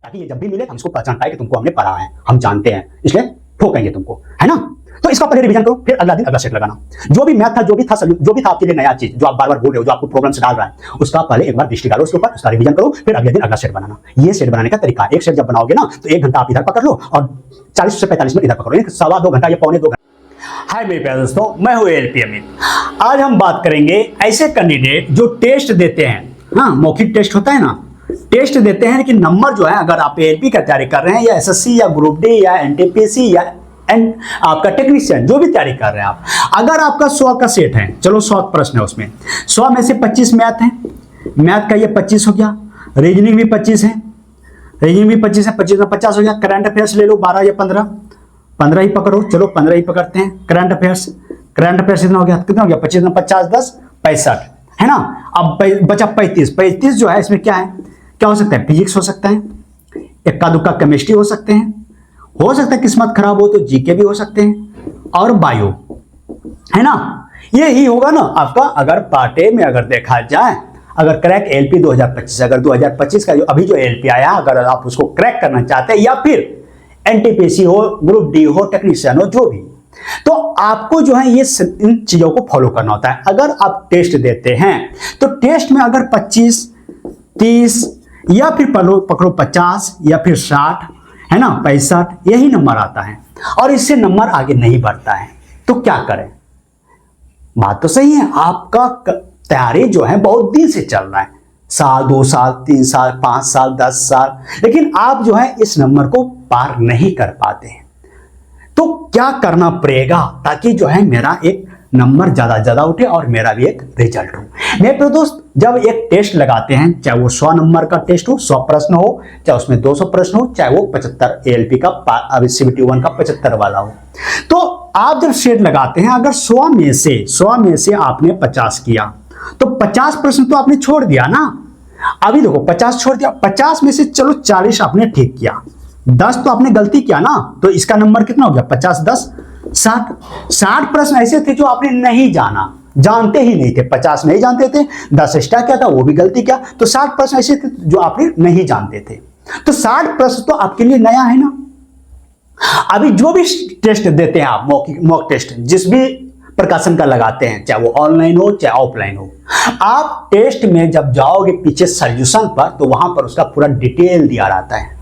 ताकि ये जब भी मिले हम इसको पहचान पाए कि तुमको हमने पढ़ा है, हम जानते हैं, इसलिए ठोकेंगे तुमको, है ना। तो इसका पहले रिवीजन करो, फिर अगला दिन अगला सेट लगाना। जो भी मैथ था, जो भी था आपके लिए नया चीज जो आप बार बार बोल रहे हो, जो आपको प्रॉब्लम से डाल रहा है, उसका पहले एक बार दृष्टि डालो उसके ऊपर, उसका रिवीजन करो, फिर अगले दिन अगला सेट बनाना। ये सेट बनाने का तरीका, एक सेट जब बनाओगे ना तो 1 घंटा आप इधर पकड़ लो और 40 से 45 मिनट इधर पकड़ो, सवा 2 घंटा या पौने 2 घंटा। हाय मेरे प्यारे दोस्तों, मैं हूं एलपी अमित। आज हम बात करेंगे ऐसे कैंडिडेट जो टेस्ट देते हैं, हाँ मौखिक टेस्ट होता है ना, टेस्ट देते हैं कि नंबर जो है, अगर आप एलपी का तैयारी कर रहे हैं या एसएससी या ग्रुप डी या एनटीपीसी या आपका टेक्नीशियन जो भी तैयारी कर रहे हैं आप, अगर आपका 100 का सेट है, चलो 100 प्रश्न है, उसमें 100 में से 25 मैथ है, मैथ का ये 25 हो गया, रीजनिंग भी 25 है, रीजनिंग भी 25 है, 25 में 50 हो गया। करंट अफेयर्स ले लो 12 या 15 ही पकड़ो, चलो 15 ही पकड़ते हैं। करंट अफेयर्स कितना हो गया, 25 में 50 10 65 है ना। अब बचा 35 जो है, इसमें क्या है, क्या हो सकता है, फिजिक्स हो सकता है, इक्का दुक्का केमिस्ट्री हो सकते हैं, हो सकता है किस्मत खराब हो तो जीके भी हो सकते हैं, और बायो, है ना। ये ही होगा ना आपका, अगर पार्ट ए में अगर देखा जाए, अगर क्रैक एलपी 2025, अगर 2025 का जो अभी जो एलपी आया, अगर आप उसको क्रैक करना चाहते हैं, या फिर एनटीपीसी हो, ग्रुप डी हो, टेक्नीशियन हो, जो भी, तो आपको जो है ये इन चीजों को फॉलो करना होता है। अगर आप टेस्ट देते हैं तो टेस्ट में अगर 25 30 या फिर पकड़ो 50 या फिर 60 है ना, 65 यही नंबर आता है, और इससे नंबर आगे नहीं बढ़ता है, तो क्या करें। बात तो सही है, आपका तैयारी जो है बहुत दिन से चल रहा है, साल 2 साल 3 साल 5 साल 10 साल, लेकिन आप जो है इस नंबर को पार नहीं कर पाते हैं। तो क्या करना पड़ेगा ताकि जो है मेरा एक नंबर ज्यादा उठे और मेरा भी एक रिजल्ट हो। मेरे दोस्त, जब एक टेस्ट लगाते हैं, चाहे वो 100 नंबर का टेस्ट हो, 100 प्रश्न हो, चाहे उसमें 200 प्रश्न हो, चाहे वो 75 एएलपी का CBT 1 का 75 वाला हो, तो आप जब सेट लगाते हैं, अगर 100 में से आपने 50 किया तो 50 प्रश्न तो आपने छोड़ दिया ना। अभी देखो 50 छोड़ दिया, 50 में से चलो 40 आपने ठीक किया, 10 तो आपने गलती किया ना, तो इसका नंबर कितना हो गया, 50 10 60 प्रश्न ऐसे थे जो आपने नहीं जानते ही नहीं थे, 50 नहीं जानते थे, 10 एक्स्ट्रा क्या था वो भी गलती किया, तो 60 प्रश्न ऐसे थे जो आपने नहीं जानते थे। तो 60 प्रश्न तो आपके लिए नया है ना। अभी जो भी टेस्ट देते हैं आप, मॉक टेस्ट जिस भी प्रकाशन का लगाते हैं, चाहे वो ऑनलाइन हो चाहे ऑफलाइन हो, आप टेस्ट में जब जाओगे पीछे सॉल्यूशन पर, तो वहां पर उसका पूरा डिटेल दिया रहता है।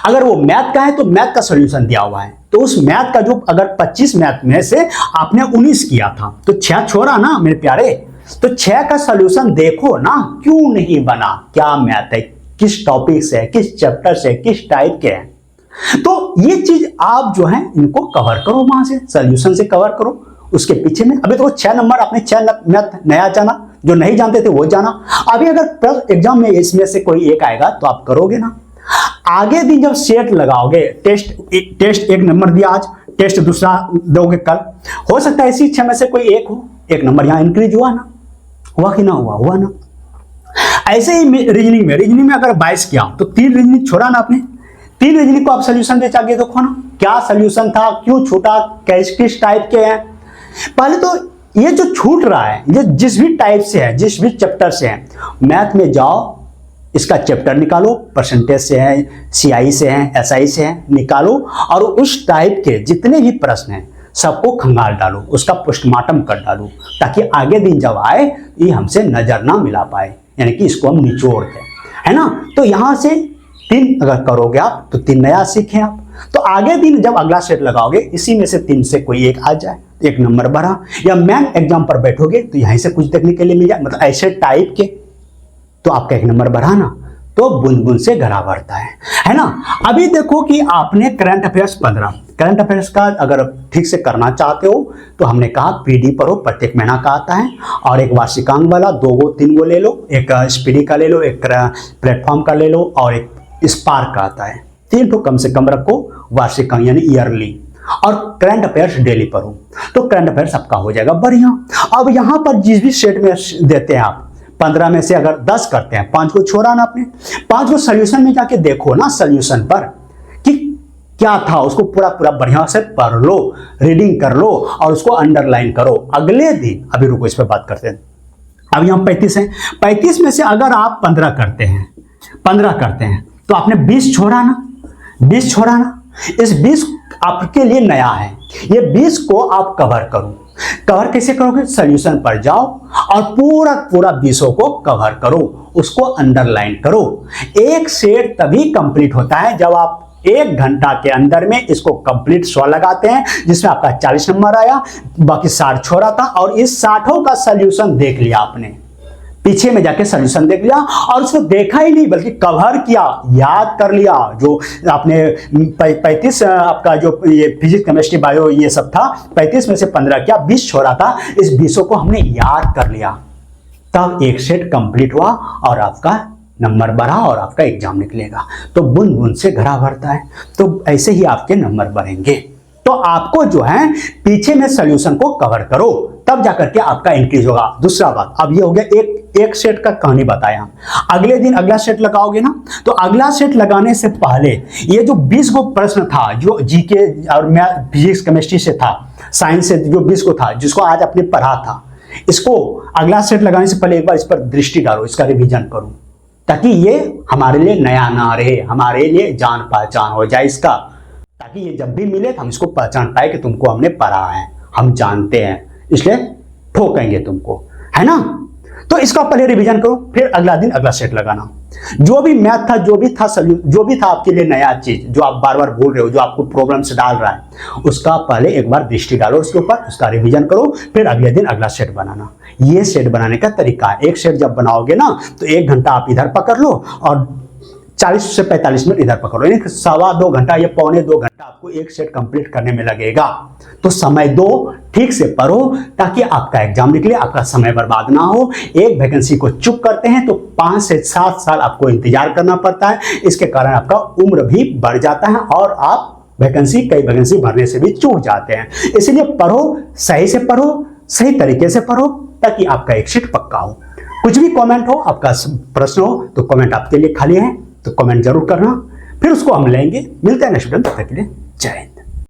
अगर वो मैथ का है तो मैथ का सॉल्यूशन दिया हुआ है, तो उस मैथ का जो अगर 25 मैथ में से आपने 19 किया था तो 6 छोड़ा ना मेरे प्यारे, तो 6 का सॉल्यूशन देखो ना, क्यों नहीं बना, क्या मैथ है, किस टॉपिक से है, किस चैप्टर से, किस टाइप के हैं। तो ये चीज आप जो है इनको कवर करो, वहां से सॉल्यूशन से कवर करो। उसके पीछे में अभी तो 6 नंबर आपने 6 मैथ नया जाना, जो नहीं जानते थे वो जाना। अभी अगर एग्जाम में इसमें से कोई एक आएगा तो आप करोगे ना। आगे दिन जब सेट लगाओगे, टेस्ट एक नंबर दिया आज, टेस्ट दूसरा दोगे कल, हो सकता है इसी 6 में से कोई एक नंबर यहां इंक्रीज हुआ कि ना हुआ ना। ऐसे ही रीजनिंग में अगर 22 किया तो 3 रीजनिंग छोड़ा ना आपने, 3 रीजनिंग को आप सोल्यूशन दे जाके देखो ना, क्या सोल्यूशन था, क्यों छूटा, किस टाइप के हैं। पहले तो ये जो छूट रहा है, ये जिस भी टाइप से है, जिस भी चैप्टर से है, मैथ में जाओ, इसका चैप्टर निकालो, परसेंटेज से है, CI से है, SI से है, निकालो, और उस टाइप के जितने भी प्रश्न हैं सबको खंगाल डालो, उसका पोस्टमार्टम कर डालो, ताकि आगे दिन जब आए ये हमसे नजर ना मिला पाए, यानी कि इसको हम निचोड़ दें, है ना। तो यहां से 3 अगर करोगे आप तो 3 नया सीखें आप, तो आगे दिन जब अगला सेट लगाओगे, इसी में से 3 से कोई एक आ जाए, एक नंबर बढ़ा, या मेन एग्जाम पर बैठोगे तो यहीं से कुछ देखने के लिए मिल जाए, मतलब ऐसे टाइप के, तो आपका एक नंबर बढ़ा ना, तो बूंद बूंद से घड़ा भरता है ना। अभी देखो कि आपने करंट अफेयर्स 15, करंट अफेयर्स का अगर ठीक से करना चाहते हो तो हमने कहा पीडी पर हो, प्रत्येक महीना का आता है, और एक वार्षिकांक वाला 2-3 ले लो, एक स्पीडी का ले लो, एक प्लेटफॉर्म का ले लो, और एक स्पार्क का आता है। 3 तो कम से कम रखो, वार्षिकांक यानी ईयरली, और करंट अफेयर्स डेली पर हो, तो करंट अफेयर्स आपका हो जाएगा बढ़िया। अब यहां पर जिस भी सेट में देते हैं आप, 15 में से अगर 10 करते हैं, 5 को छोड़ा ना आपने, 5 को सोल्यूशन में जाके देखो ना, सोल्यूशन पर कि क्या था, उसको पूरा बढ़िया से पढ़ लो, रीडिंग कर लो, और उसको अंडरलाइन करो। अगले दिन, अभी रुको इस पर बात करते हैं, अभी हम 35 हैं, 35 में से अगर आप 15 करते हैं तो आपने 20 छोड़ा ना, 20 छोड़ा ना, इस 20 आपके लिए नया है, ये 20 को आप कवर करो। कवर कैसे करोगे? सॉल्यूशन पर जाओ और पूरा पूरा 20 को कवर करो, उसको अंडरलाइन करो। एक सेट तभी कंप्लीट होता है जब आप 1 घंटा के अंदर में इसको कंप्लीट 100 लगाते हैं, जिसमें आपका 40 नंबर आया, बाकी 60 छोड़ा था, और इस 60 का सॉल्यूशन देख लिया आपने, पीछे में जाके सॉल्यूशन देख लिया और उसको देखा ही नहीं बल्कि कवर किया, याद कर लिया। जो आपने 35 आपका जो ये फिजिक्स केमिस्ट्री बायो ये सब था, 35 में से 15 किया, 20 छोड़ा था, इस 20 को हमने याद कर लिया, तब एक सेट कंप्लीट हुआ और आपका नंबर बढ़ा और आपका एग्जाम निकलेगा। तो बूंद बूंद से घड़ा भरता है, तो ऐसे ही आपके नंबर बढ़ेंगे। तो आपको जो है पीछे में सॉल्यूशन को कवर करो, तब जाकर के आपका इंक्रीज होगा। दूसरा बात, अब ये हो गया एक सेट का कहानी बताया। अगले दिन अगला सेट लगाओगे ना, तो अगला सेट लगाने से पहले ये जो 20 को प्रश्न था, जो जीके और मैथ फिजिक्स केमिस्ट्री से था, साइंस से जो 20 को था, जिसको आज आपने पढ़ा था, इसको अगला सेट लगाने से पहले एक बार इस पर दृष्टि डालो, इसका रिवीजन करो, ताकि ये हमारे लिए नया ना रहे, हमारे लिए जान पहचान हो जाए इसका, ताकि ये जब भी मिले तो हम इसको पहचान पाए कि तुमको हमने पढ़ा है, हम जानते हैं, इसलिए ठोकेंगे तुमको, है ना। तो इसका पहले रिवीजन करो, फिर अगला दिन अगला सेट लगाना। जो भी मैथ था, जो भी था आपके लिए नया चीज, जो आप बार बार भूल रहे हो, जो आपको प्रॉब्लम्स डाल रहा है, उसका पहले एक बार दृष्टि डालो उसके ऊपर, उसका रिवीजन करो, फिर अगले दिन अगला सेट बनाना। ये सेट बनाने का तरीका है। एक सेट जब बनाओगे ना, तो 1 घंटा आप इधर पकड़ लो और 40 से 45 मिनट इधर पकड़ो, यानी 1.25 घंटा या 1.25 घंटा आपको एक सेट कंप्लीट करने में लगेगा। तो समय दो, ठीक से पढ़ो, ताकि आपका एग्जाम निकले, आपका समय बर्बाद ना हो। एक वैकेंसी को चुक करते हैं तो 5 से 7 साल आपको इंतजार करना पड़ता है, इसके कारण आपका उम्र भी बढ़ जाता है और आप कई वैकेंसी भरने से भी चूक जाते हैं। इसलिए पढ़ो, सही से पढ़ो, सही तरीके से पढ़ो, ताकि आपका एक सीट पक्का हो। कुछ भी कमेंट हो, आपका प्रश्न हो, तो कमेंट आपके लिए खाली है, तो कमेंट जरूर करना, फिर उसको हम लेंगे। मिलते हैं नेक्स्ट वीडियो में, तब तक के लिए जय हिंद।